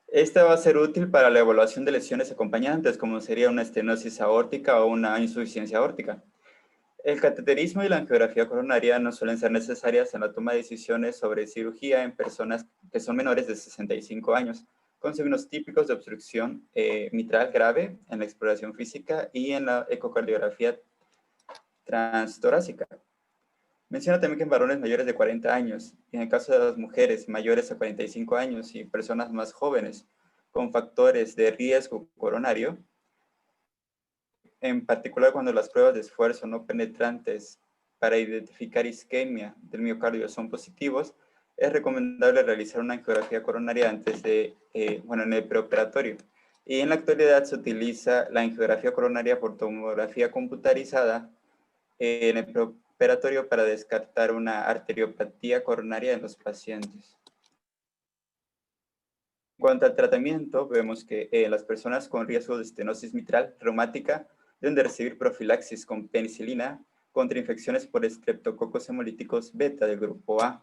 Esta va a ser útil para la evaluación de lesiones acompañantes, como sería una estenosis aórtica o una insuficiencia aórtica. El cateterismo y la angiografía coronaria no suelen ser necesarias en la toma de decisiones sobre cirugía en personas que son menores de 65 años, con signos típicos de obstrucción mitral grave en la exploración física y en la ecocardiografía transtorácica. Menciona también que en varones mayores de 40 años, y en el caso de las mujeres mayores a 45 años y personas más jóvenes con factores de riesgo coronario, en particular cuando las pruebas de esfuerzo no penetrantes para identificar isquemia del miocardio son positivos, es recomendable realizar una angiografía coronaria antes de, en el preoperatorio. Y en la actualidad se utiliza la angiografía coronaria por tomografía computarizada en el preoperatorio para descartar una arteriopatía coronaria en los pacientes. En cuanto al tratamiento, vemos que las personas con riesgo de estenosis mitral reumática deben de recibir profilaxis con penicilina contra infecciones por estreptococos hemolíticos beta del grupo A.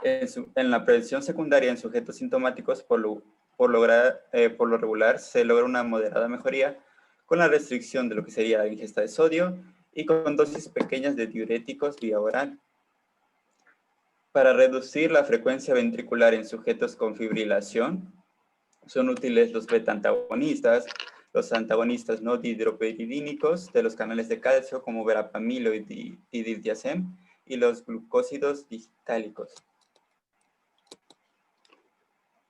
En la prevención secundaria en sujetos sintomáticos, por lo regular, se logra una moderada mejoría con la restricción de lo que sería la ingesta de sodio y con dosis pequeñas de diuréticos vía oral. Para reducir la frecuencia ventricular en sujetos con fibrilación, son útiles los beta-antagonistas, los antagonistas no dihidropiridínicos de los canales de calcio como verapamilo y diltiazem, y los glucósidos digitálicos.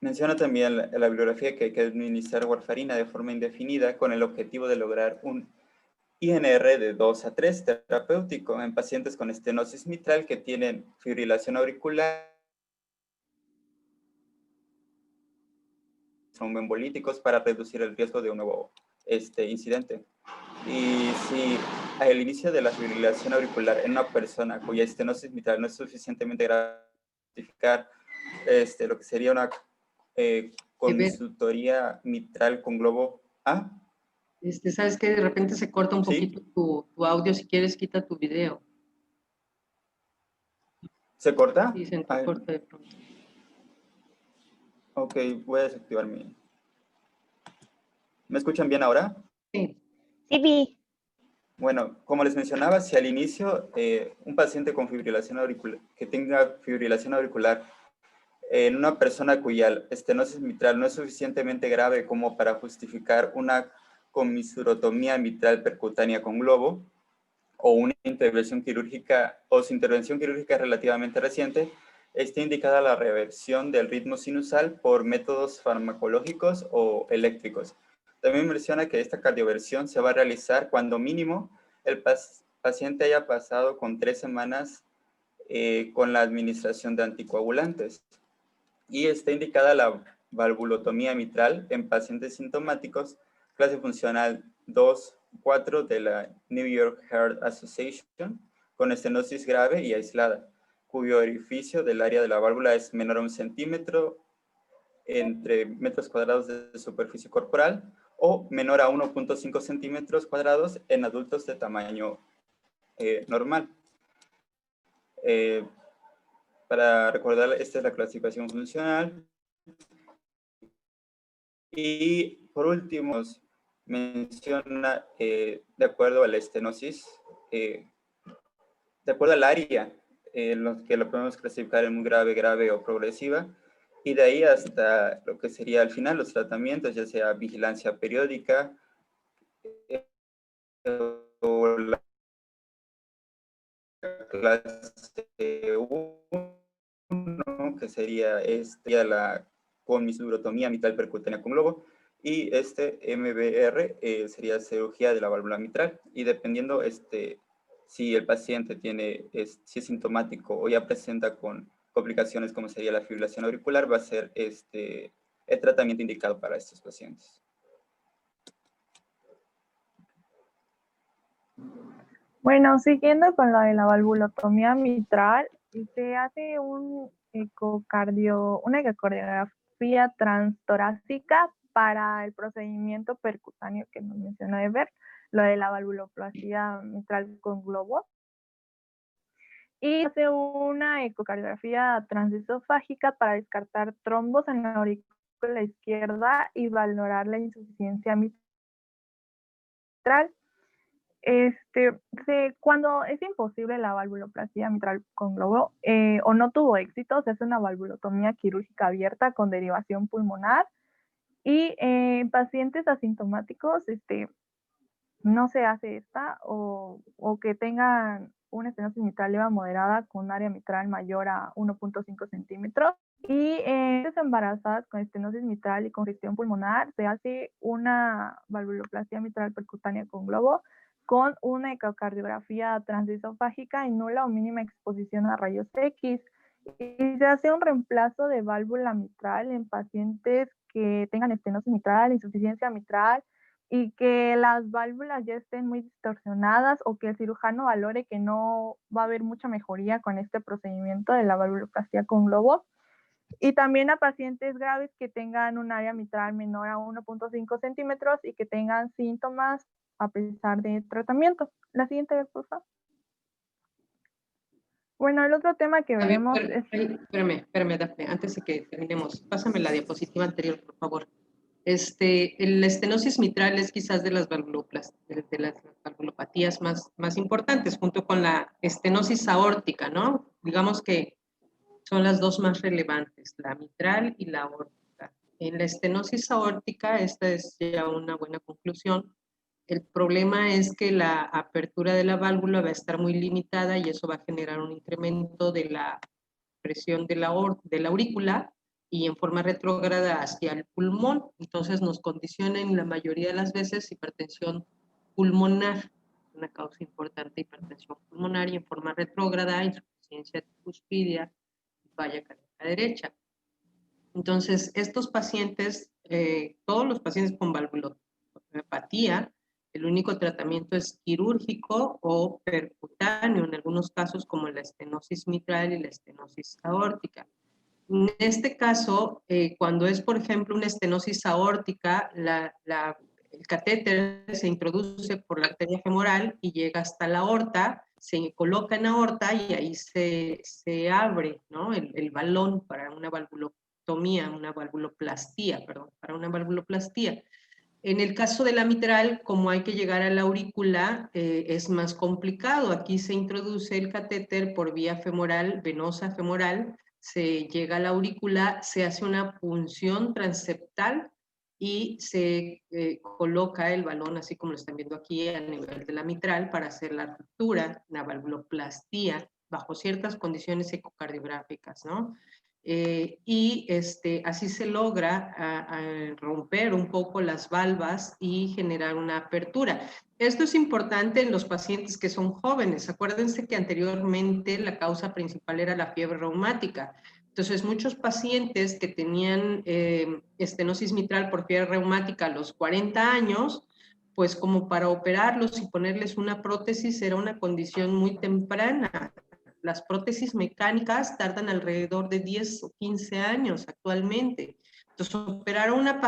Menciona también la bibliografía que hay que administrar warfarina de forma indefinida con el objetivo de lograr un INR de 2 a 3 terapéutico en pacientes con estenosis mitral que tienen fibrilación auricular, tromboembolíticos para reducir el riesgo de un nuevo incidente. Y si al inicio de la fibrilación auricular en una persona cuya estenosis mitral no es suficientemente grave, lo que sería una consultoría mitral con globo A. Sabes que de repente se corta un poquito ¿Sí? tu audio, si quieres quita tu video. ¿Se corta? Sí, se entrecorta de pronto. Ok, voy a desactivar mi... ¿Me escuchan bien ahora? Sí. Sí, vi. Bueno, como les mencionaba, si al inicio un paciente con fibrilación auricular, que tenga fibrilación auricular en una persona cuya estenosis mitral no es suficientemente grave como para justificar una comisurotomía mitral percutánea con globo, o una intervención quirúrgica, o su intervención quirúrgica es relativamente reciente, está indicada la reversión del ritmo sinusal por métodos farmacológicos o eléctricos. También menciona que esta cardioversión se va a realizar cuando mínimo el paciente haya pasado con 3 semanas con la administración de anticoagulantes. Y está indicada la valvulotomía mitral en pacientes sintomáticos, clase funcional 2-4 de la New York Heart Association, con estenosis grave y aislada, cuyo orificio del área de la válvula es menor a 1 centímetro entre metros cuadrados de superficie corporal o menor a 1.5 centímetros cuadrados en adultos de tamaño normal. Para recordar, esta es la clasificación funcional. Y por último, menciona, de acuerdo a la estenosis, de acuerdo al área, lo que lo podemos clasificar en muy grave, grave o progresiva, y de ahí hasta lo que sería al final los tratamientos, ya sea vigilancia periódica, o la clase 1, que sería la comisurotomía mitral percutánea con globo, y MBR sería cirugía de la válvula mitral, y dependiendo si el paciente tiene, si es sintomático o ya presenta con complicaciones como sería la fibrilación auricular, va a ser el tratamiento indicado para estos pacientes. Bueno, siguiendo con lo de la valvulotomía mitral, se hace una ecocardiografía transtorácica para el procedimiento percutáneo que nos mencionó Ever, lo de la valvuloplastia mitral con globos. y hace una ecocardiografía transesofágica para descartar trombos en la aurícula izquierda y valorar la insuficiencia mitral. Cuando es imposible la valvuloplastia mitral con globo o no tuvo éxito, se hace una valvulotomía quirúrgica abierta con derivación pulmonar y en pacientes asintomáticos no se hace esta o que tengan una estenosis mitral leve moderada con un área mitral mayor a 1.5 centímetros. Y en mujeres embarazadas con estenosis mitral y congestión pulmonar se hace una valvuloplastia mitral percutánea con globo con una ecocardiografía transesofágica y nula o mínima exposición a rayos X. Y se hace un reemplazo de válvula mitral en pacientes que tengan estenosis mitral, insuficiencia mitral y que las válvulas ya estén muy distorsionadas o que el cirujano valore que no va a haber mucha mejoría con este procedimiento de la valvuloplastia con globo. Y también a pacientes graves que tengan un área mitral menor a 1.5 centímetros y que tengan síntomas a pesar de tratamiento. La siguiente vez, por favor. Bueno, el otro tema que veremos es... Espérame, Dafne, antes de que terminemos, pásame la diapositiva anterior, por favor. La estenosis mitral es quizás de las valvulopatías más importantes, junto con la estenosis aórtica, ¿no? Digamos que son las dos más relevantes, la mitral y la aórtica. En la estenosis aórtica, esta es ya una buena conclusión. El problema es que la apertura de la válvula va a estar muy limitada y eso va a generar un incremento de la presión de la aurícula y en forma retrógrada hacia el pulmón. Entonces nos condiciona en la mayoría de las veces hipertensión pulmonar, una causa importante de hipertensión pulmonar y en forma retrógrada, insuficiencia cuspidia y falla cardíaca derecha. Entonces, estos pacientes, todos los pacientes con valvulopatía, el único tratamiento es quirúrgico o percutáneo, en algunos casos como la estenosis mitral y la estenosis aórtica. En este caso, cuando es, por ejemplo, una estenosis aórtica, el catéter se introduce por la arteria femoral y llega hasta la aorta, se coloca en aorta y ahí se abre, ¿no? el balón para una valvulotomía, para una valvuloplastía. En el caso de la mitral, como hay que llegar a la aurícula, es más complicado. Aquí se introduce el catéter por vía femoral, venosa femoral, se llega a la aurícula, se hace una punción transeptal y se coloca el balón, así como lo están viendo aquí, a nivel de la mitral para hacer la ruptura, la valvuloplastía, bajo ciertas condiciones ecocardiográficas, ¿no? Así se logra romper un poco las valvas y generar una apertura. Esto es importante en los pacientes que son jóvenes. Acuérdense que anteriormente la causa principal era la fiebre reumática. Entonces, muchos pacientes que tenían estenosis mitral por fiebre reumática a los 40 años, pues como para operarlos y ponerles una prótesis era una condición muy temprana. Las prótesis mecánicas tardan alrededor de 10 o 15 años actualmente. Entonces, operar a una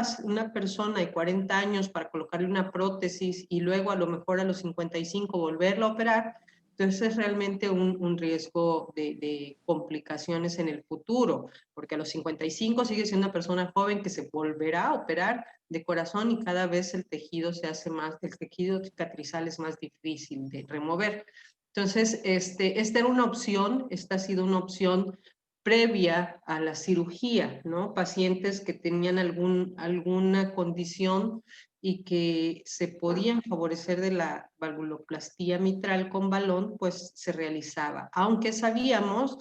persona de 40 años para colocarle una prótesis y luego a lo mejor a los 55 volverla a operar, entonces es realmente un riesgo de complicaciones en el futuro, porque a los 55 sigue siendo una persona joven que se volverá a operar de corazón y cada vez el tejido el tejido cicatrizal es más difícil de remover. Entonces, esta era una opción, esta ha sido una opción previa a la cirugía, ¿no? Pacientes que tenían alguna condición y que se podían favorecer de la valvuloplastía mitral con balón, pues se realizaba. Aunque sabemos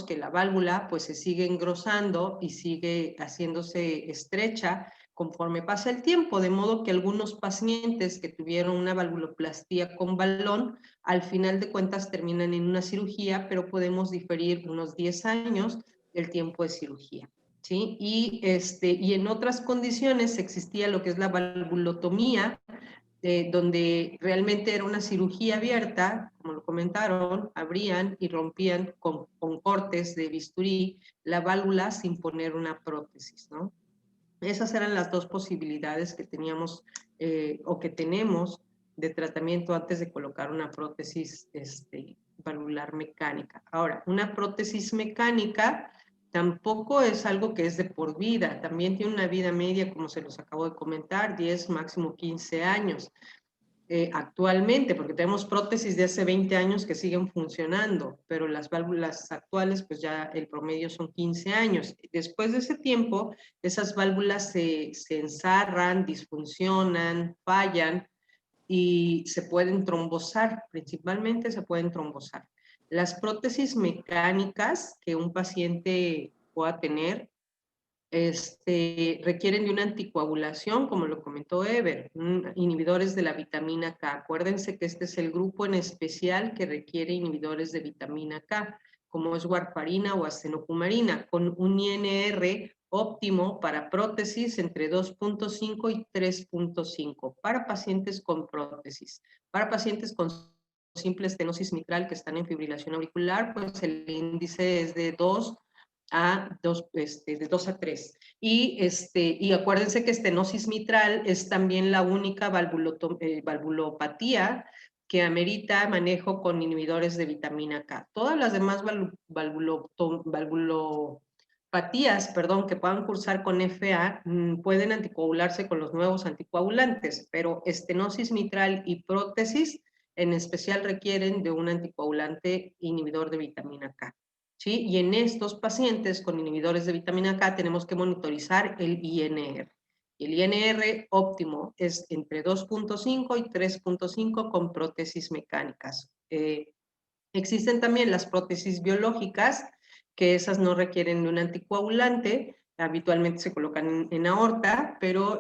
que la válvula pues se sigue engrosando y sigue haciéndose estrecha conforme pasa el tiempo, de modo que algunos pacientes que tuvieron una valvuloplastía con balón, al final de cuentas terminan en una cirugía, pero podemos diferir unos 10 años el tiempo de cirugía, ¿sí? Y en otras condiciones existía lo que es la valvulotomía, donde realmente era una cirugía abierta, como lo comentaron, abrían y rompían con cortes de bisturí la válvula sin poner una prótesis, ¿no? Esas eran las dos posibilidades que teníamos o que tenemos de tratamiento antes de colocar una prótesis valvular mecánica. Ahora, una prótesis mecánica tampoco es algo que es de por vida, también tiene una vida media, como se los acabo de comentar, 10, máximo 15 años. Actualmente, porque tenemos prótesis de hace 20 años que siguen funcionando, pero las válvulas actuales, pues ya el promedio son 15 años. Después de ese tiempo, esas válvulas se ensarran, disfuncionan, fallan y se pueden trombosar, principalmente se pueden trombosar. Las prótesis mecánicas que un paciente pueda tener requieren de una anticoagulación, como lo comentó Ever, inhibidores de la vitamina K. Acuérdense que este es el grupo en especial que requiere inhibidores de vitamina K, como es warfarina o acenocumarina, con un INR óptimo para prótesis entre 2.5 y 3.5 para pacientes con prótesis. Para pacientes con simple estenosis mitral que están en fibrilación auricular, pues el índice es de 2 a 2, de 2 a 3. Y acuérdense que estenosis mitral es también la única valvulopatía que amerita manejo con inhibidores de vitamina K. Todas las demás valvulopatías, perdón, que puedan cursar con FA pueden anticoagularse con los nuevos anticoagulantes, pero estenosis mitral y prótesis en especial requieren de un anticoagulante inhibidor de vitamina K. ¿Sí? Y en estos pacientes con inhibidores de vitamina K tenemos que monitorizar el INR. El INR óptimo es entre 2.5 y 3.5 con prótesis mecánicas. Existen también las prótesis biológicas, que esas no requieren de un anticoagulante, habitualmente se colocan en aorta, pero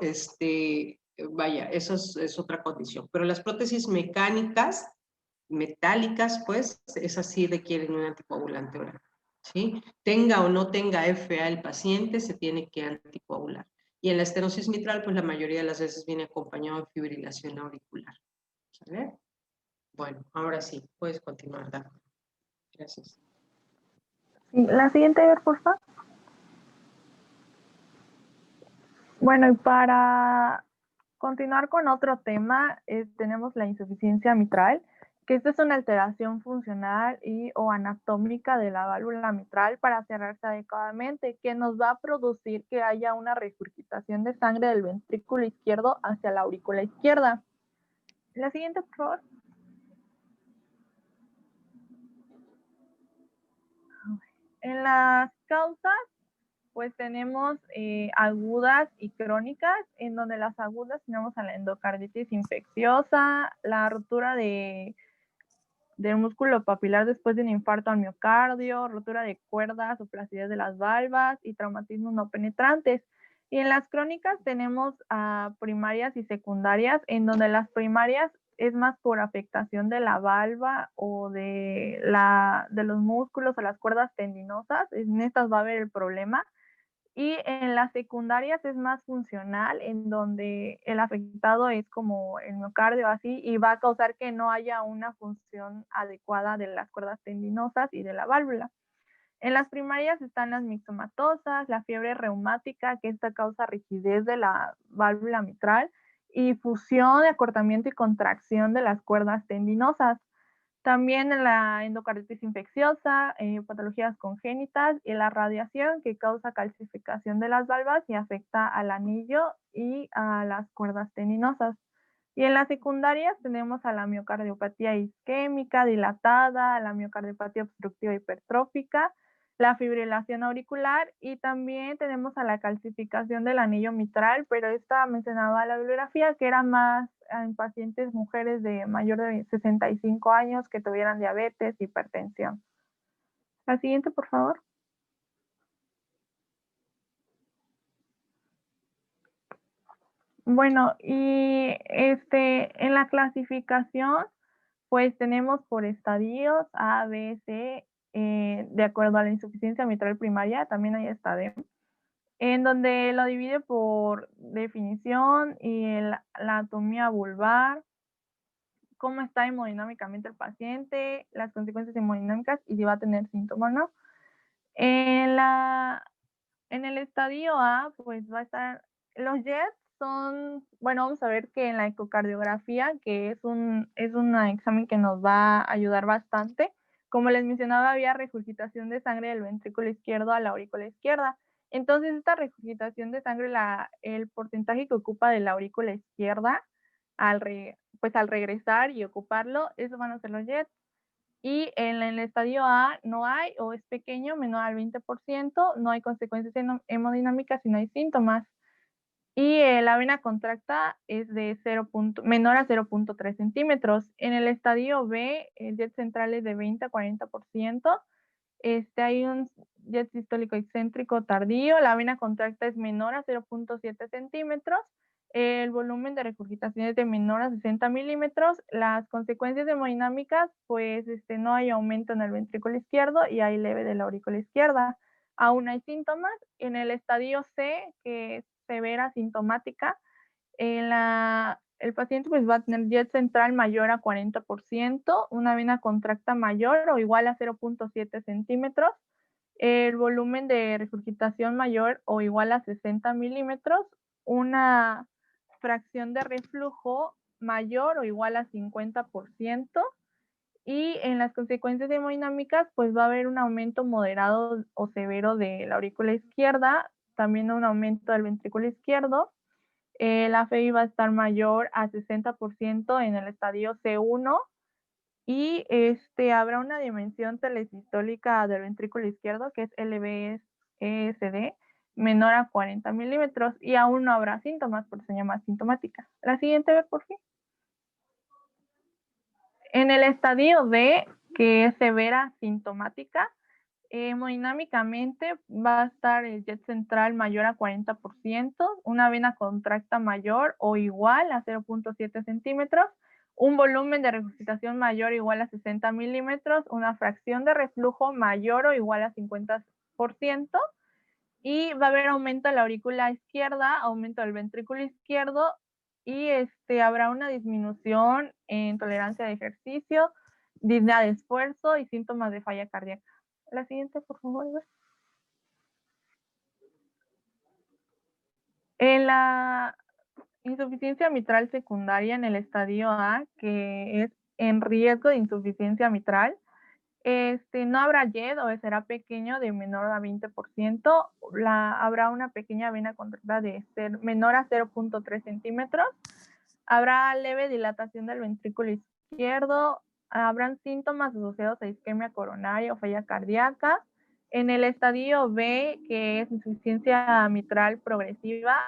vaya, eso es otra condición. Pero las prótesis mecánicas, metálicas, pues, esas sí requieren un anticoagulante oral. ¿Sí? Tenga o no tenga FA el paciente, se tiene que anticoagular. Y en la estenosis mitral, pues la mayoría de las veces viene acompañado de fibrilación auricular. ¿Sale? Bueno, ahora sí, puedes continuar, Dafne. Gracias. La siguiente, por favor. Bueno, y para continuar con otro tema, tenemos la insuficiencia mitral, que esta es una alteración funcional y o anatómica de la válvula mitral para cerrarse adecuadamente, que nos va a producir que haya una regurgitación de sangre del ventrículo izquierdo hacia la aurícula izquierda. La siguiente, por favor. En las causas, pues tenemos agudas y crónicas, en donde las agudas tenemos a la endocarditis infecciosa, la rotura del músculo papilar después de un infarto al miocardio, rotura de cuerdas o flacidez de las valvas y traumatismos no penetrantes. Y en las crónicas tenemos primarias y secundarias, en donde las primarias es más por afectación de la valva o de los músculos o las cuerdas tendinosas. En estas va a haber el problema. Y en las secundarias es más funcional, en donde el afectado es como el miocardio así, y va a causar que no haya una función adecuada de las cuerdas tendinosas y de la válvula. En las primarias están las mixomatosas, la fiebre reumática, que esta causa rigidez de la válvula mitral, y fusión, acortamiento y contracción de las cuerdas tendinosas. También la endocarditis infecciosa, patologías congénitas y la radiación, que causa calcificación de las valvas y afecta al anillo y a las cuerdas tendinosas. Y en las secundarias tenemos a la miocardiopatía isquémica dilatada, la miocardiopatía obstructiva hipertrófica, la fibrilación auricular, y también tenemos a la calcificación del anillo mitral, pero esta mencionaba la bibliografía que era más en pacientes mujeres de mayor de 65 años que tuvieran diabetes, hipertensión. La siguiente, por favor. Bueno, y en la clasificación, pues tenemos por estadios A, B, C, de acuerdo a la insuficiencia mitral primaria, también hay estadio, en donde lo divide por definición y la anatomía vulvar, cómo está hemodinámicamente el paciente, las consecuencias hemodinámicas y si va a tener síntomas o no. En el estadio A, pues va a estar, los jets son, bueno, vamos a ver que en la ecocardiografía, que es un examen que nos va a ayudar bastante, como les mencionaba, había regurgitación de sangre del ventrículo izquierdo a la aurícula izquierda. Entonces, esta regurgitación de sangre, el porcentaje que ocupa de la aurícula izquierda pues al regresar y ocuparlo, esos van a ser los jets. Y en el estadio A no hay o es pequeño, menor al 20%, no hay consecuencias hemodinámicas y no hay síntomas. Y la vena contracta es de menor a 0.3 centímetros. En el estadio B, el jet central es de 20 a 40%. Hay un jet sistólico excéntrico tardío, la vena contracta es menor a 0.7 centímetros, el volumen de regurgitación es de menor a 60 milímetros, las consecuencias hemodinámicas, pues no hay aumento en el ventrículo izquierdo y hay leve de la aurícula izquierda. Aún hay síntomas. En el estadio C, que es severa sintomática, el paciente pues va a tener jet central mayor a 40%, una vena contracta mayor o igual a 0.7 centímetros, el volumen de regurgitación mayor o igual a 60 milímetros, una fracción de reflujo mayor o igual a 50%, y en las consecuencias hemodinámicas pues va a haber un aumento moderado o severo de la aurícula izquierda, también un aumento del ventrículo izquierdo. La FEI va a estar mayor a 60% en el estadio C1 y habrá una dimensión telesistólica del ventrículo izquierdo, que es LVESD, menor a 40 milímetros, y aún no habrá síntomas, por eso se llama asintomática. La siguiente vez, por fin. En el estadio D, que es severa sintomática, hemodinámicamente va a estar el jet central mayor a 40%, una vena contracta mayor o igual a 0.7 centímetros, un volumen de regurgitación mayor o igual a 60 milímetros, una fracción de reflujo mayor o igual a 50%, y va a haber aumento de la aurícula izquierda, aumento del ventrículo izquierdo, y habrá una disminución en tolerancia de ejercicio, disnea de esfuerzo y síntomas de falla cardíaca. La siguiente, por favor. En la insuficiencia mitral secundaria en el estadio A, que es en riesgo de insuficiencia mitral, no habrá JET o será pequeño de menor a 20%, habrá una pequeña vena contractada de menor a 0.3 centímetros, habrá leve dilatación del ventrículo izquierdo, habrán síntomas asociados a isquemia coronaria o falla cardíaca. En el estadio B, que es insuficiencia mitral progresiva,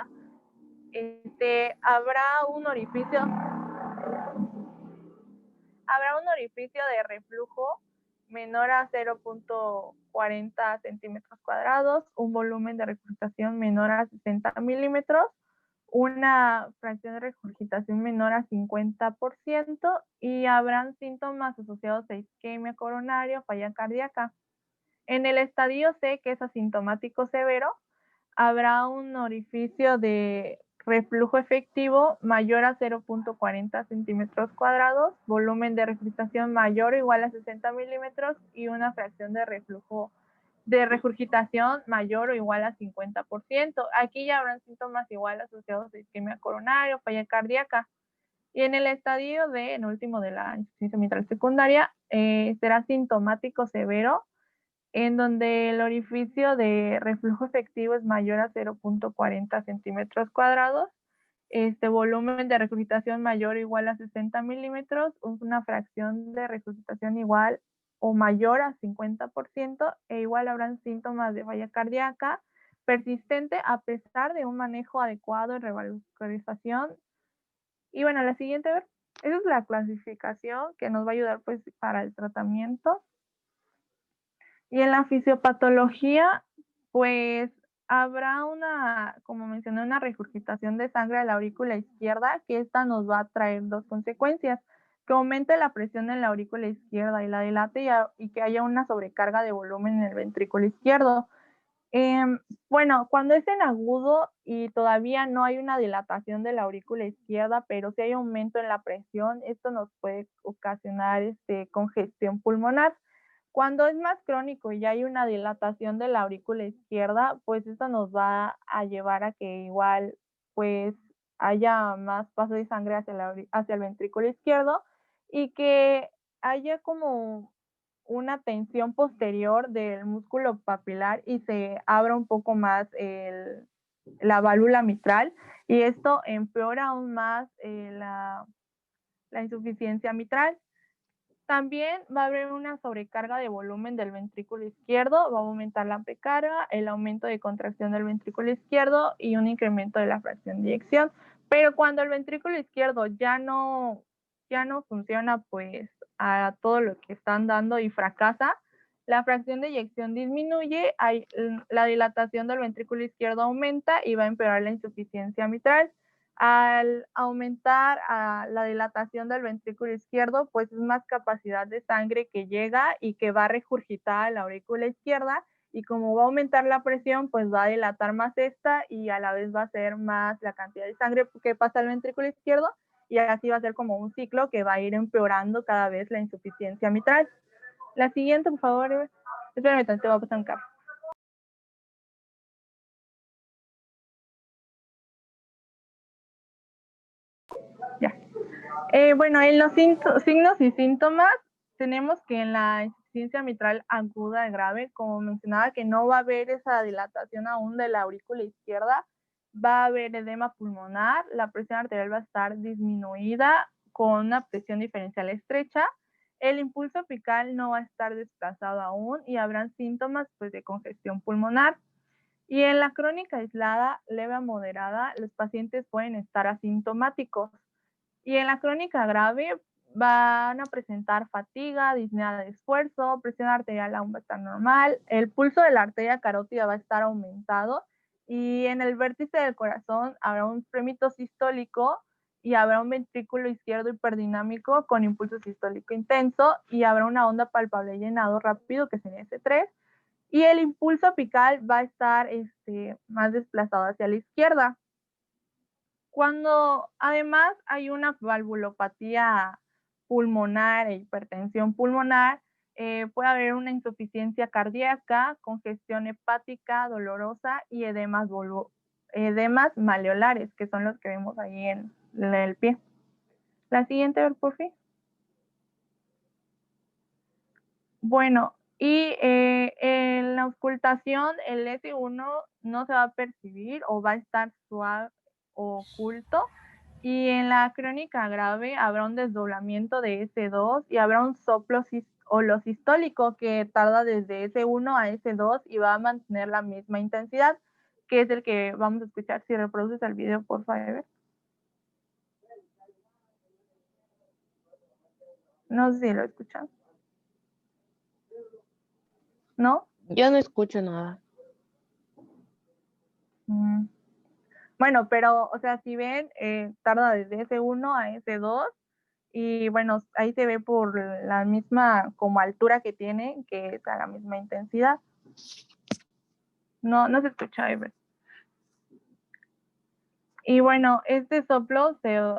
habrá un orificio de reflujo menor a 0.40 centímetros cuadrados, un volumen de regurgitación menor a 60 milímetros, una fracción de regurgitación menor a 50% y habrán síntomas asociados a isquemia coronaria o falla cardíaca. En el estadio C, que es asintomático severo, habrá un orificio de reflujo efectivo mayor a 0.40 centímetros cuadrados, volumen de regurgitación mayor o igual a 60 milímetros y una fracción de regurgitación mayor o igual a 50%. Aquí ya habrán síntomas igual asociados a isquemia coronaria o falla cardíaca. Y en el estadio D, en último de la insuficiencia mitral secundaria, será sintomático severo, en donde el orificio de reflujo efectivo es mayor a 0.40 centímetros cuadrados, volumen de regurgitación mayor o igual a 60 milímetros, una fracción de regurgitación igual o mayor a 50%, e igual habrán síntomas de falla cardíaca persistente a pesar de un manejo adecuado de revascularización. Y bueno, la siguiente, esa es la clasificación que nos va a ayudar pues para el tratamiento. Y en la fisiopatología, pues habrá como mencioné, una regurgitación de sangre a la aurícula izquierda, que esta nos va a traer dos consecuencias: que aumente la presión en la aurícula izquierda y la dilate y que haya una sobrecarga de volumen en el ventrículo izquierdo. Bueno, cuando es en agudo y todavía no hay una dilatación de la aurícula izquierda, pero si hay aumento en la presión, esto nos puede ocasionar congestión pulmonar. Cuando es más crónico y ya hay una dilatación de la aurícula izquierda, pues esto nos va a llevar a que igual pues haya más paso de sangre hacia el ventrículo izquierdo y que haya como una tensión posterior del músculo papilar y se abra un poco más la válvula mitral, y esto empeora aún más la insuficiencia mitral. También va a haber una sobrecarga de volumen del ventrículo izquierdo, va a aumentar la precarga, el aumento de contracción del ventrículo izquierdo y un incremento de la fracción de eyección. Pero cuando el ventrículo izquierdo ya no funciona pues a todo lo que están dando y fracasa, la fracción de eyección disminuye, la dilatación del ventrículo izquierdo aumenta y va a empeorar la insuficiencia mitral. Al aumentar la dilatación del ventrículo izquierdo, pues es más capacidad de sangre que llega y que va a regurgitar a la aurícula izquierda, y como va a aumentar la presión, pues va a dilatar más esta y a la vez va a ser más la cantidad de sangre que pasa al ventrículo izquierdo, y así va a ser como un ciclo que va a ir empeorando cada vez la insuficiencia mitral. La siguiente, por favor. Espérame, te voy a pasar un carro. Ya. Bueno, en los signos y síntomas tenemos que en la insuficiencia mitral aguda grave, como mencionaba, que no va a haber esa dilatación aún de la aurícula izquierda, va a haber edema pulmonar, la presión arterial va a estar disminuida con una presión diferencial estrecha, el impulso apical no va a estar desplazado aún y habrán síntomas pues, de congestión pulmonar. Y en la crónica aislada, leve a moderada, los pacientes pueden estar asintomáticos. Y en la crónica grave van a presentar fatiga, disnea de esfuerzo, presión arterial aún va a estar normal, el pulso de la arteria carótida va a estar aumentado, y en el vértice del corazón habrá un premito sistólico y habrá un ventrículo izquierdo hiperdinámico con impulso sistólico intenso, y habrá una onda palpable llenado rápido que sería S3, y el impulso apical va a estar más desplazado hacia la izquierda. Cuando además hay una valvulopatía pulmonar e hipertensión pulmonar, puede haber una insuficiencia cardíaca, congestión hepática dolorosa y edemas maleolares, que son los que vemos ahí en el pie. La siguiente, por fin. Bueno, y en la auscultación el S1 no se va a percibir o va a estar suave o oculto, y en la crónica grave habrá un desdoblamiento de S2 y habrá un soplo holosistólico que tarda desde S1 a S2 y va a mantener la misma intensidad, que es el que vamos a escuchar. Si reproduces el video, por favor. No sé si lo escuchan. ¿No? Yo no escucho nada. Bueno, pero, o sea, si ven, tarda desde S1 a S2, y bueno, ahí se ve por la misma como altura que tiene, que es a la misma intensidad. No se escucha, Ever. Y bueno, este soplo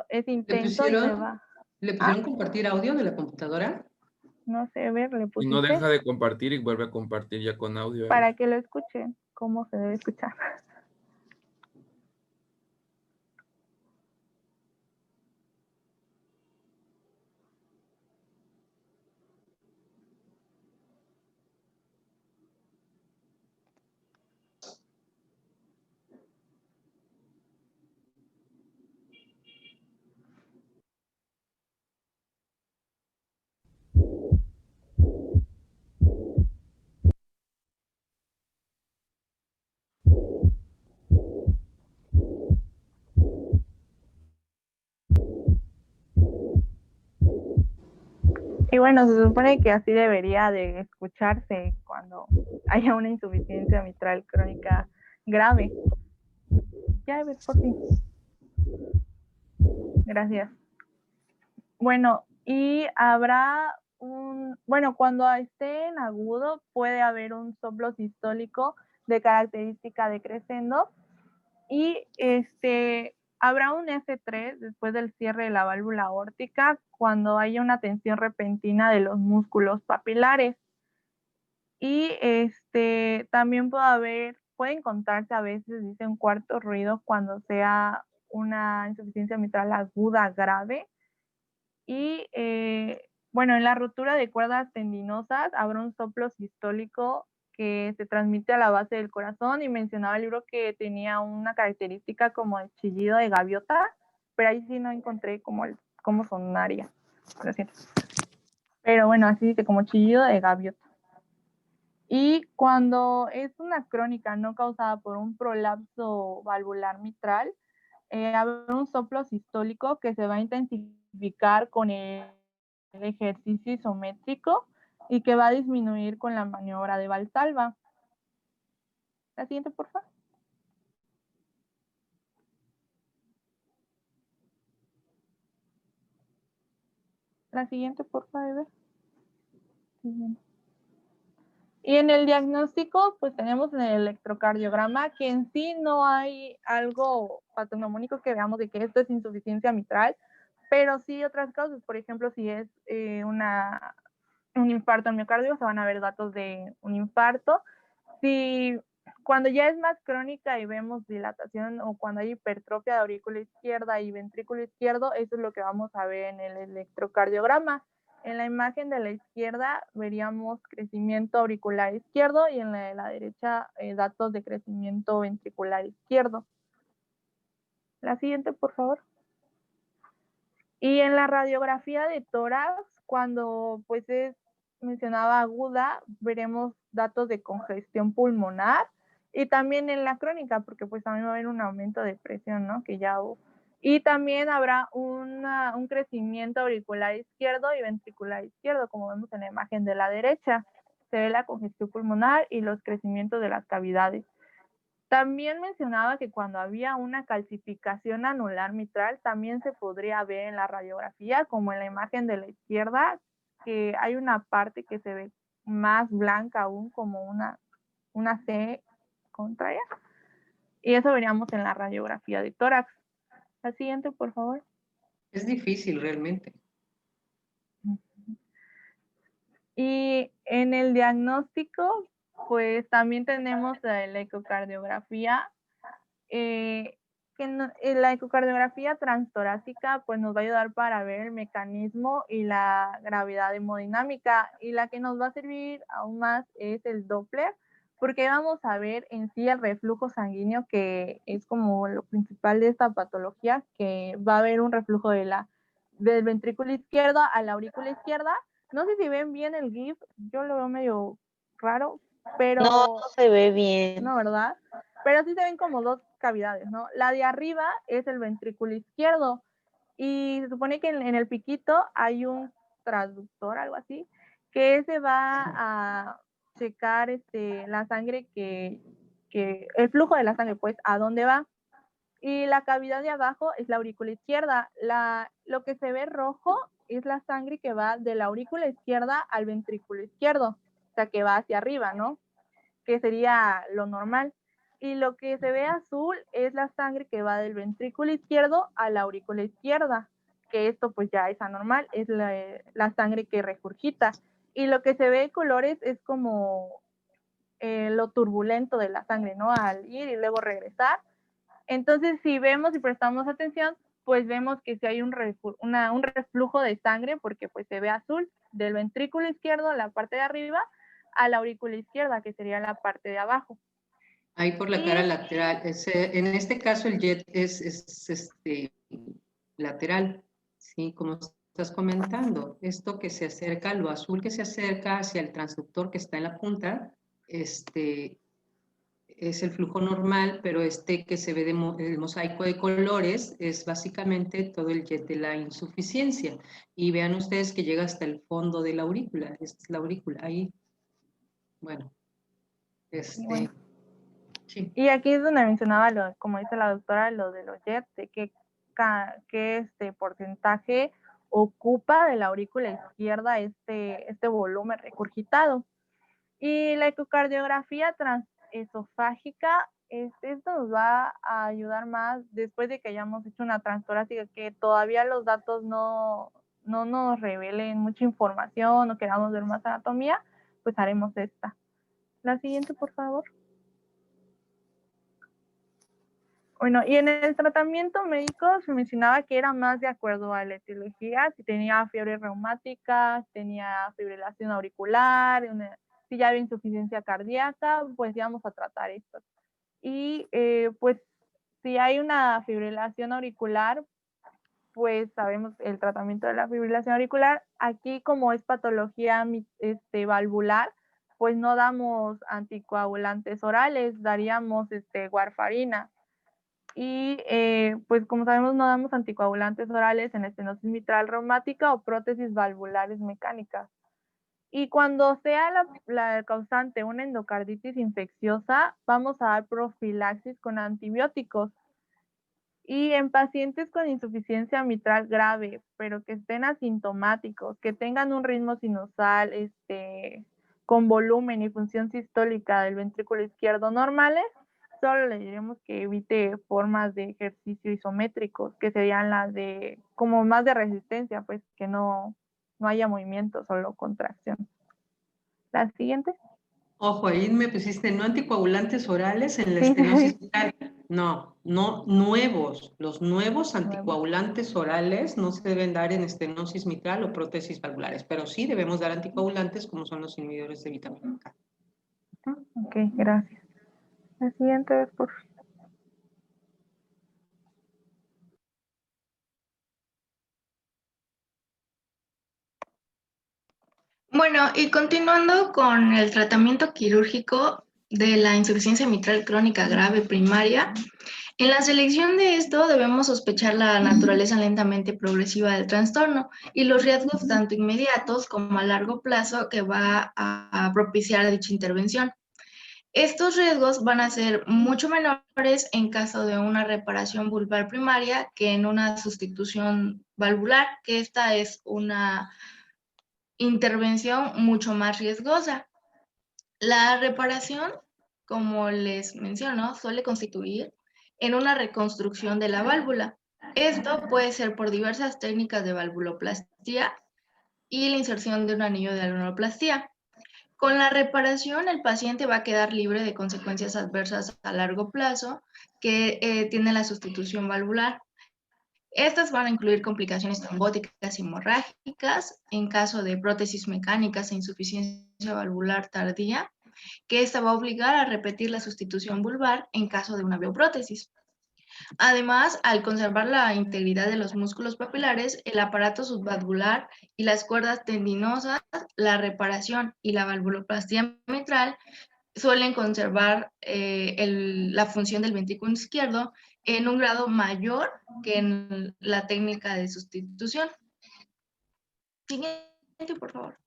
es intenso y se va. ¿Le pusieron compartir audio de la computadora? No sé, Ever, le Y pusiste. no deja de compartir y vuelve a compartir ya con audio. Para que lo escuchen, cómo se debe escuchar. Y bueno, se supone que así debería de escucharse cuando haya una insuficiencia mitral crónica grave. Ya, Ever, por fin. Gracias. Bueno, y habrá cuando esté en agudo puede haber un soplo sistólico de característica decreciendo, y habrá un S3 después del cierre de la válvula aórtica cuando haya una tensión repentina de los músculos papilares. Y también puede encontrarse a veces, dice, un cuarto ruido cuando sea una insuficiencia mitral aguda grave. Y Bueno, en la ruptura de cuerdas tendinosas habrá un soplo sistólico que se transmite a la base del corazón, y mencionaba el libro que tenía una característica como el chillido de gaviota, pero ahí sí no encontré cómo sonaría. Lo siento. Pero bueno, así dice, como chillido de gaviota. Y cuando es una crónica no causada por un prolapso valvular mitral, habrá un soplo sistólico que se va a intensificar con el ejercicio isométrico y que va a disminuir con la maniobra de Valsalva. La siguiente, por favor. La siguiente, por favor. Y en el diagnóstico, pues tenemos en el electrocardiograma que en sí no hay algo patognomónico que veamos de que esto es insuficiencia mitral, pero sí otras causas. Por ejemplo, si es un infarto al miocardio, se van a ver datos de un infarto. Si cuando ya es más crónica y vemos dilatación, o cuando hay hipertrofia de aurícula izquierda y ventrículo izquierdo, eso es lo que vamos a ver en el electrocardiograma. En la imagen de la izquierda veríamos crecimiento auricular izquierdo, y en la de la derecha datos de crecimiento ventricular izquierdo. La siguiente, por favor. Y en la radiografía de tórax, cuando pues es mencionaba aguda, veremos datos de congestión pulmonar, y también en la crónica, porque pues también va a haber un aumento de presión, ¿no? Que ya hubo. Y también habrá un crecimiento auricular izquierdo y ventricular izquierdo, como vemos en la imagen de la derecha. Se ve la congestión pulmonar y los crecimientos de las cavidades. También mencionaba que cuando había una calcificación anular mitral, también se podría ver en la radiografía, como en la imagen de la izquierda, que hay una parte que se ve más blanca aún, como una C contraria. Y eso veríamos en la radiografía de tórax. La siguiente, por favor. Es difícil realmente. Y en el diagnóstico, pues también tenemos la ecocardiografía, la ecocardiografía transtorácica pues nos va a ayudar para ver el mecanismo y la gravedad hemodinámica, y la que nos va a servir aún más es el Doppler, porque vamos a ver en sí el reflujo sanguíneo, que es como lo principal de esta patología, que va a haber un reflujo del ventrículo izquierdo a la aurícula izquierda. No sé si ven bien el GIF, yo lo veo medio raro, pero... No se ve bien. No, ¿verdad? Pero sí se ven como dos cavidades, ¿no? La de arriba es el ventrículo izquierdo, y se supone que en el piquito hay un transductor, algo así, que se va a checar la sangre el flujo de la sangre, pues, a dónde va. Y la cavidad de abajo es la aurícula izquierda. Lo que se ve rojo es la sangre que va de la aurícula izquierda al ventrículo izquierdo, o sea, que va hacia arriba, ¿no? Que sería lo normal. Y lo que se ve azul es la sangre que va del ventrículo izquierdo a la aurícula izquierda, que esto pues ya es anormal, es la sangre que regurgita. Y lo que se ve de colores es como lo turbulento de la sangre, ¿no? Al ir y luego regresar. Entonces, si vemos y prestamos atención, pues vemos que si hay un reflujo de sangre, porque pues se ve azul, del ventrículo izquierdo, la parte de arriba, a la aurícula izquierda, que sería la parte de abajo. Ahí por la cara lateral. En este caso el jet es lateral, ¿sí? Como estás comentando, esto que se acerca, lo azul que se acerca hacia el transductor que está en la punta, es el flujo normal, pero que se ve el mosaico de colores es básicamente todo el jet de la insuficiencia. Y vean ustedes que llega hasta el fondo de la aurícula. Esta es la aurícula, ahí. Bueno, Bueno. Sí. Y aquí es donde mencionaba, como dice la doctora, lo de los jets, de qué porcentaje ocupa de la aurícula izquierda este volumen regurgitado. Y la ecocardiografía transesofágica, esto nos va a ayudar más después de que hayamos hecho una transtorácica, que todavía los datos no nos revelen mucha información o queramos ver más anatomía, pues haremos esta. La siguiente, por favor. Bueno, y en el tratamiento médico se mencionaba que era más de acuerdo a la etiología, si tenía fiebre reumática, tenía fibrilación auricular, si ya había insuficiencia cardíaca, pues íbamos a tratar esto. Y pues si hay una fibrilación auricular, pues sabemos el tratamiento de la fibrilación auricular. Aquí, como es patología valvular, pues no damos anticoagulantes orales, daríamos warfarina. Y pues como sabemos no damos anticoagulantes orales en estenosis mitral reumática o prótesis valvulares mecánicas. Y cuando sea la causante una endocarditis infecciosa, vamos a dar profilaxis con antibióticos. Y en pacientes con insuficiencia mitral grave, pero que estén asintomáticos, que tengan un ritmo sinusal con volumen y función sistólica del ventrículo izquierdo normales, solo le diremos que evite formas de ejercicio isométricos, que serían las de, como más de resistencia, pues que no haya movimiento, solo contracción. ¿La siguiente? Ojo, ahí me pusiste no anticoagulantes orales en la Sí. estenosis mitral. No, nuevos. Los nuevos anticoagulantes orales no se deben dar en estenosis mitral o prótesis valvulares, pero sí debemos dar anticoagulantes como son los inhibidores de vitamina K. Ok, gracias. La siguiente vez, por favor. Bueno, y continuando con el tratamiento quirúrgico de la insuficiencia mitral crónica grave primaria, en la selección de esto debemos sospechar la naturaleza lentamente progresiva del trastorno y los riesgos tanto inmediatos como a largo plazo que va a propiciar dicha intervención. Estos riesgos van a ser mucho menores en caso de una reparación vulvar primaria que en una sustitución valvular, que esta es una intervención mucho más riesgosa. La reparación, como les menciono, suele constituir en una reconstrucción de la válvula. Esto puede ser por diversas técnicas de valvuloplastía y la inserción de un anillo de alveoloplastía. Con la reparación, el paciente va a quedar libre de consecuencias adversas a largo plazo que tiene la sustitución valvular. Estas van a incluir complicaciones trombóticas y hemorrágicas en caso de prótesis mecánicas e insuficiencia valvular tardía, que esta va a obligar a repetir la sustitución vulvar en caso de una bioprótesis. Además, al conservar la integridad de los músculos papilares, el aparato subvalvular y las cuerdas tendinosas, la reparación y la valvuloplastía mitral suelen conservar la función del ventrículo izquierdo en un grado mayor que en la técnica de sustitución. Siguiente, por favor.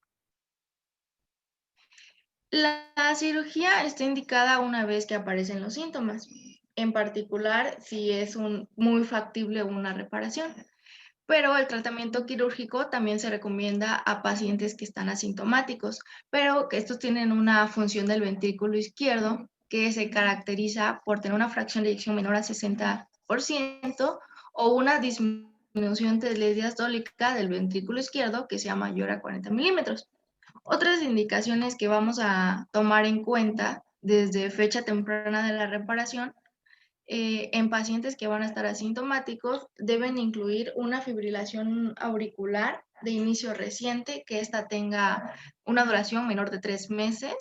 La cirugía está indicada una vez que aparecen los síntomas, en particular si es muy factible una reparación. Pero el tratamiento quirúrgico también se recomienda a pacientes que están asintomáticos, pero que estos tienen una función del ventrículo izquierdo que se caracteriza por tener una fracción de eyección menor a 60% o una disminución telediastólica del ventrículo izquierdo que sea mayor a 40 milímetros. Otras indicaciones que vamos a tomar en cuenta desde fecha temprana de la reparación en pacientes que van a estar asintomáticos deben incluir una fibrilación auricular de inicio reciente, que ésta tenga una duración menor de 3 meses,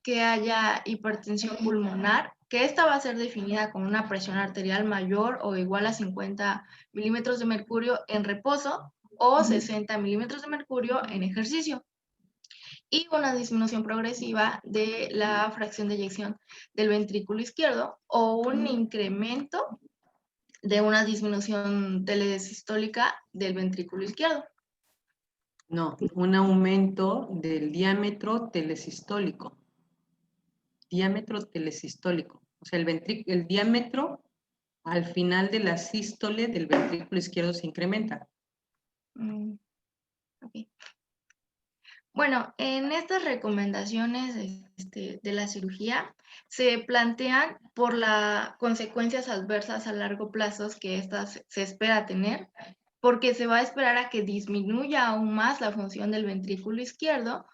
que haya hipertensión pulmonar, que esta va a ser definida con una presión arterial mayor o igual a 50 milímetros de mercurio en reposo o 60 milímetros de mercurio en ejercicio, y una disminución progresiva de la fracción de eyección del ventrículo izquierdo o un incremento de una disminución telesistólica del ventrículo izquierdo. No, un aumento del diámetro telesistólico. Diámetro telesistólico. O sea, el diámetro al final de la sístole del ventrículo izquierdo se incrementa. Okay. Bueno, en estas recomendaciones de la cirugía se plantean por las consecuencias adversas a largo plazo que estas se espera tener, porque se va a esperar a que disminuya aún más la función del ventrículo izquierdo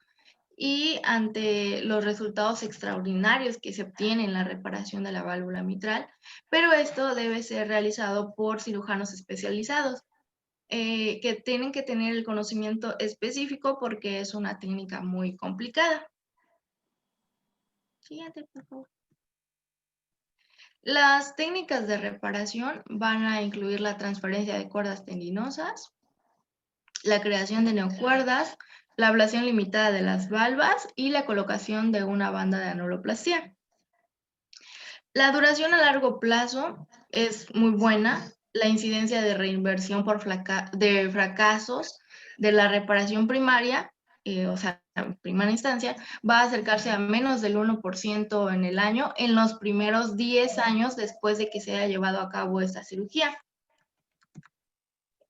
y ante los resultados extraordinarios que se obtienen en la reparación de la válvula mitral, pero esto debe ser realizado por cirujanos especializados, que tienen que tener el conocimiento específico porque es una técnica muy complicada. Siguiente, por favor. Las técnicas de reparación van a incluir la transferencia de cuerdas tendinosas, la creación de neocuerdas, la ablación limitada de las valvas y la colocación de una banda de anuloplastía. La duración a largo plazo es muy buena. La incidencia de reinversión de fracasos de la reparación primaria, o sea, en primera instancia, va a acercarse a menos del 1% en el año en los primeros 10 años después de que se haya llevado a cabo esta cirugía.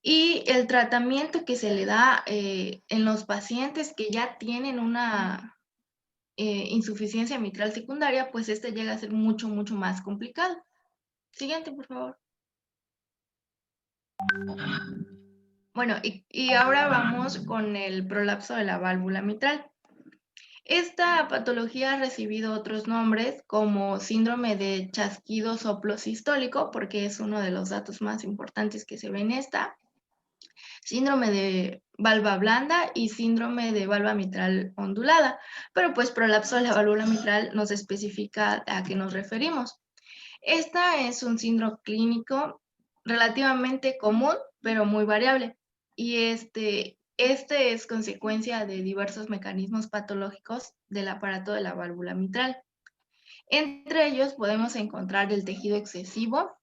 Y el tratamiento que se le da en los pacientes que ya tienen una insuficiencia mitral secundaria, pues este llega a ser mucho, mucho más complicado. Siguiente, por favor. Bueno, y ahora vamos con el prolapso de la válvula mitral. Esta patología ha recibido otros nombres como síndrome de chasquido soplo sistólico, porque es uno de los datos más importantes que se ve en esta, síndrome de valva blanda y síndrome de valva mitral ondulada, pero pues prolapso de la válvula mitral nos especifica a qué nos referimos. Esta es un síndrome clínico relativamente común, pero muy variable. Y este es consecuencia de diversos mecanismos patológicos del aparato de la válvula mitral. Entre ellos podemos encontrar el tejido excesivo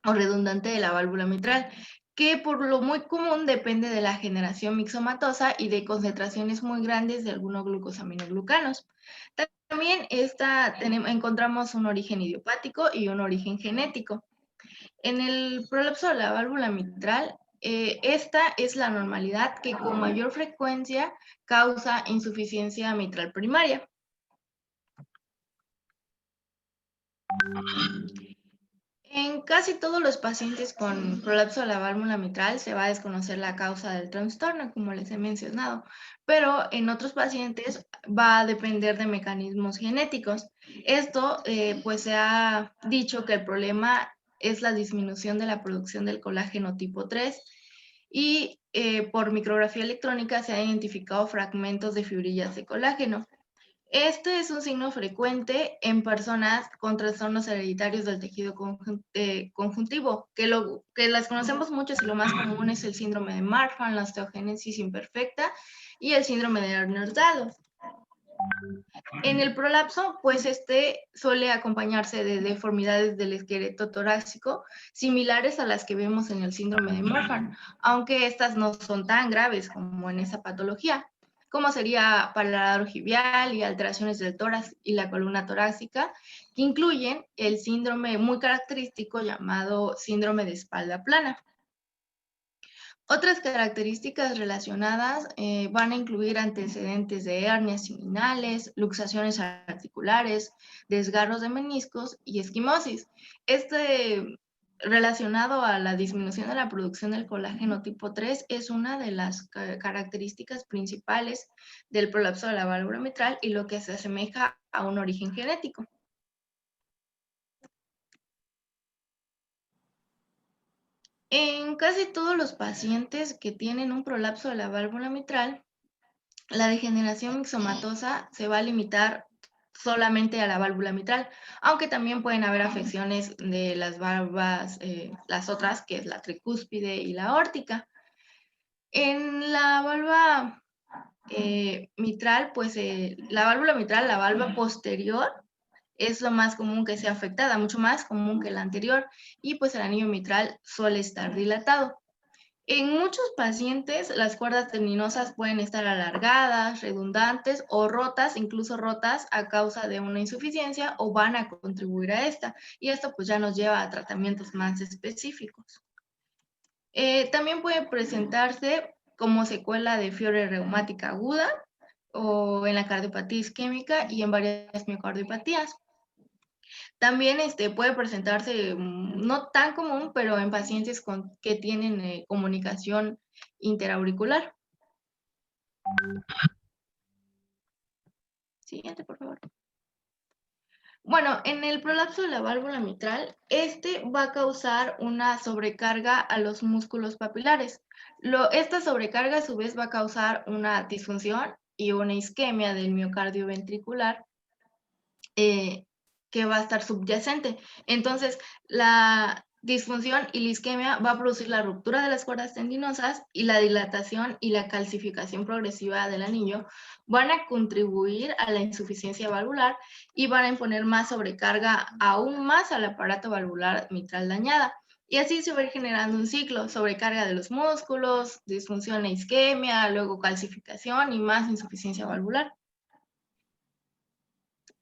o redundante de la válvula mitral, que por lo muy común depende de la generación mixomatosa y de concentraciones muy grandes de algunos glucosaminoglucanos. También encontramos un origen idiopático y un origen genético. En el prolapso de la válvula mitral, esta es la normalidad que con mayor frecuencia causa insuficiencia mitral primaria. En casi todos los pacientes con prolapso de la válvula mitral se va a desconocer la causa del trastorno, como les he mencionado, pero en otros pacientes va a depender de mecanismos genéticos. Esto, pues se ha dicho que el problema es la disminución de la producción del colágeno tipo 3 y por micrografía electrónica se han identificado fragmentos de fibrillas de colágeno. Este es un signo frecuente en personas con trastornos hereditarios del tejido conjuntivo, que las conocemos mucho y lo más común es el síndrome de Marfan, la osteogénesis imperfecta y el síndrome de Ehlers-Danlos. En el prolapso, pues este suele acompañarse de deformidades del esqueleto torácico similares a las que vemos en el síndrome de Marfan, aunque estas no son tan graves como en esa patología, como sería paladar ojival y alteraciones del tórax y la columna torácica, que incluyen el síndrome muy característico llamado síndrome de espalda plana. Otras características relacionadas van a incluir antecedentes de hernias inguinales, luxaciones articulares, desgarros de meniscos y esquimosis. Relacionado a la disminución de la producción del colágeno tipo 3 es una de las características principales del prolapso de la válvula mitral y lo que se asemeja a un origen genético. En casi todos los pacientes que tienen un prolapso de la válvula mitral, la degeneración mixomatosa se va a limitar solamente a la válvula mitral, aunque también pueden haber afecciones de las valvas, las otras, que es la tricúspide y la aórtica. En la válvula mitral, pues la válvula mitral, la valva posterior, es lo más común que sea afectada, mucho más común que la anterior, y pues el anillo mitral suele estar dilatado. En muchos pacientes, las cuerdas tendinosas pueden estar alargadas, redundantes o rotas, incluso rotas a causa de una insuficiencia o van a contribuir a esta. Y esto pues ya nos lleva a tratamientos más específicos. También puede presentarse como secuela de fiebre reumática aguda o en la cardiopatía isquémica y en varias miocardiopatías. También puede presentarse no tan común, pero en pacientes que tienen comunicación interauricular. Siguiente, por favor. Bueno, en el prolapso de la válvula mitral, este va a causar una sobrecarga a los músculos papilares. Esta sobrecarga a su vez va a causar una disfunción y una isquemia del miocardio ventricular que va a estar subyacente. Entonces, la disfunción y la isquemia va a producir la ruptura de las cuerdas tendinosas y la dilatación y la calcificación progresiva del anillo van a contribuir a la insuficiencia valvular y van a imponer más sobrecarga aún más al aparato valvular mitral dañada. Y así se va a ir generando un ciclo, sobrecarga de los músculos, disfunción e isquemia, luego calcificación y más insuficiencia valvular.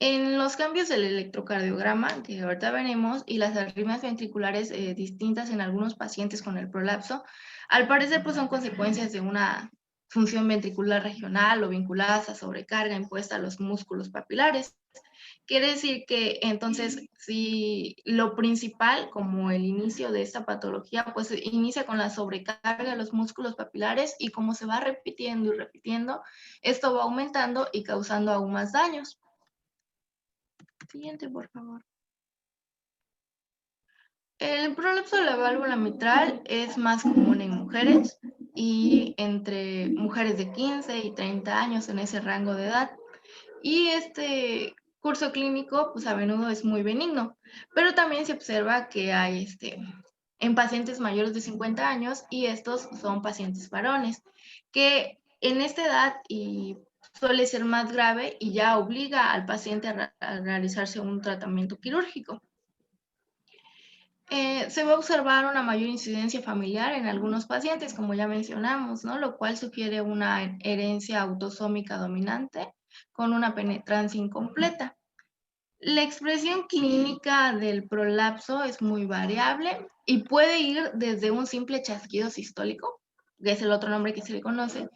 En los cambios del electrocardiograma, que ahorita veremos, y las arritmias ventriculares distintas en algunos pacientes con el prolapso, al parecer pues son consecuencias de una función ventricular regional o vinculadas a sobrecarga impuesta a los músculos papilares. Quiere decir que entonces si lo principal, como el inicio de esta patología, pues inicia con la sobrecarga de los músculos papilares y como se va repitiendo y repitiendo, esto va aumentando y causando aún más daños. Siguiente, por favor. El prolapso de la válvula mitral es más común en mujeres y entre mujeres de 15 y 30 años en ese rango de edad. Y este curso clínico, pues a menudo es muy benigno, pero también se observa que hay en pacientes mayores de 50 años y estos son pacientes varones, que en esta edad y suele ser más grave y ya obliga al paciente a realizarse un tratamiento quirúrgico. Se va a observar una mayor incidencia familiar en algunos pacientes, como ya mencionamos, ¿no? Lo cual sugiere una herencia autosómica dominante con una penetrancia incompleta. La expresión clínica del prolapso es muy variable y puede ir desde un simple chasquido sistólico, que es el otro nombre que se le conoce,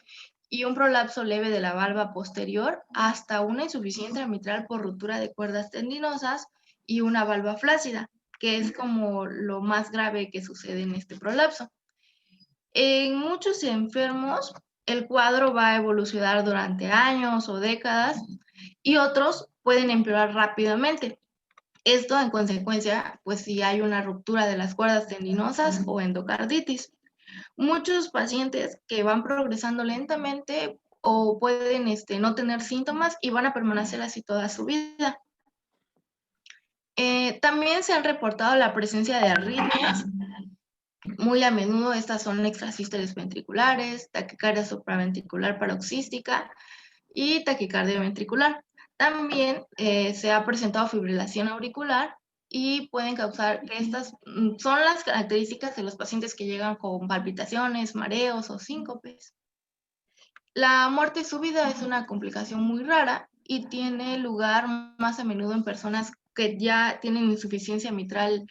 y un prolapso leve de la valva posterior hasta una insuficiencia mitral por ruptura de cuerdas tendinosas y una valva flácida, que es como lo más grave que sucede en este prolapso. En muchos enfermos, el cuadro va a evolucionar durante años o décadas y otros pueden empeorar rápidamente. Esto en consecuencia, pues si hay una ruptura de las cuerdas tendinosas o endocarditis. Muchos pacientes que van progresando lentamente o pueden no tener síntomas y van a permanecer así toda su vida. También se han reportado la presencia de arritmias. Muy a menudo estas son extrasístoles ventriculares, taquicardia supraventricular paroxística y taquicardia ventricular. También se ha presentado fibrilación auricular y pueden causar, estas son las características de los pacientes que llegan con palpitaciones, mareos o síncopes. La muerte súbita es una complicación muy rara y tiene lugar más a menudo en personas que ya tienen insuficiencia mitral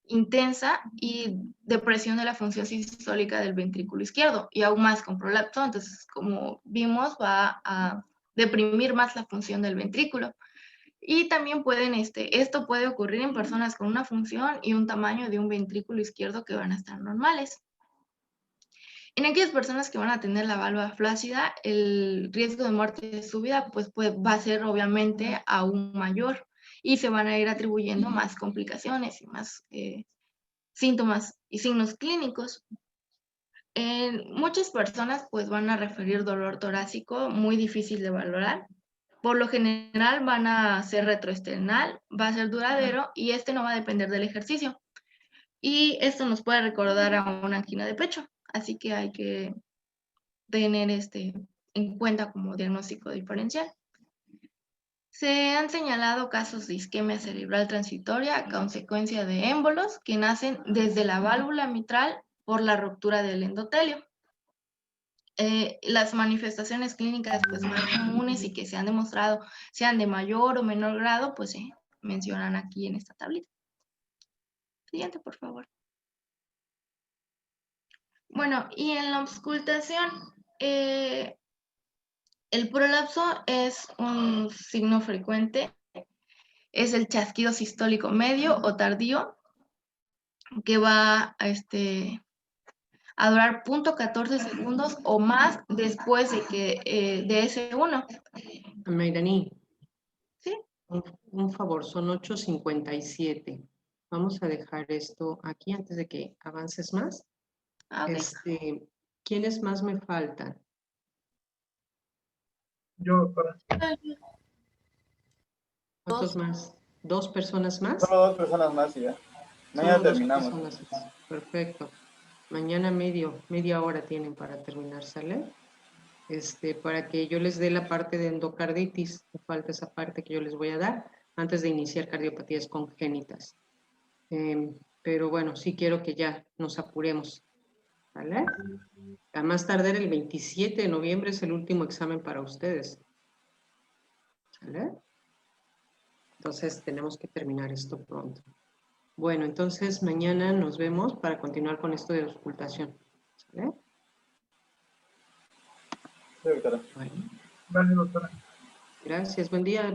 intensa y depresión de la función sistólica del ventrículo izquierdo y aún más con prolapso. Entonces, como vimos, va a deprimir más la función del ventrículo. Y también esto puede ocurrir en personas con una función y un tamaño de un ventrículo izquierdo que van a estar normales. En aquellas personas que van a tener la valva flácida, el riesgo de muerte súbita pues va a ser obviamente aún mayor y se van a ir atribuyendo más complicaciones y más síntomas y signos clínicos. Muchas personas pues van a referir dolor torácico muy difícil de valorar. Por lo general van a ser retroesternal, va a ser duradero y no va a depender del ejercicio. Y esto nos puede recordar a una angina de pecho, así que hay que tener en cuenta como diagnóstico diferencial. Se han señalado casos de isquemia cerebral transitoria a consecuencia de émbolos que nacen desde la válvula mitral por la ruptura del endotelio. Las manifestaciones clínicas pues, más comunes y que se han demostrado sean de mayor o menor grado, pues se mencionan aquí en esta tablita. Siguiente, por favor. Bueno, y en la auscultación, el prolapso es un signo frecuente, es el chasquido sistólico medio o tardío, que va a durar 0.14 segundos o más después de ese 1. Mayrani, Un favor, son 8:57. Vamos a dejar esto aquí antes de que avances más. Ah, ok. ¿Quiénes más me faltan? Yo, doctora. ¿Cuántos más? ¿2 personas más? Solo 2 personas más y ya. Mañana Solo 2 terminamos. personas más. Perfecto. Mañana media hora tienen para terminar, ¿sale? Para que yo les dé la parte de endocarditis, me falta esa parte que yo les voy a dar antes de iniciar cardiopatías congénitas. Pero bueno, sí quiero que ya nos apuremos, ¿vale? A más tardar el 27 de noviembre es el último examen para ustedes, ¿vale? Entonces tenemos que terminar esto pronto. Bueno, entonces mañana nos vemos para continuar con esto de auscultación, ¿vale? Sí, doctora. Bueno, Gracias, doctora. gracias, buen día.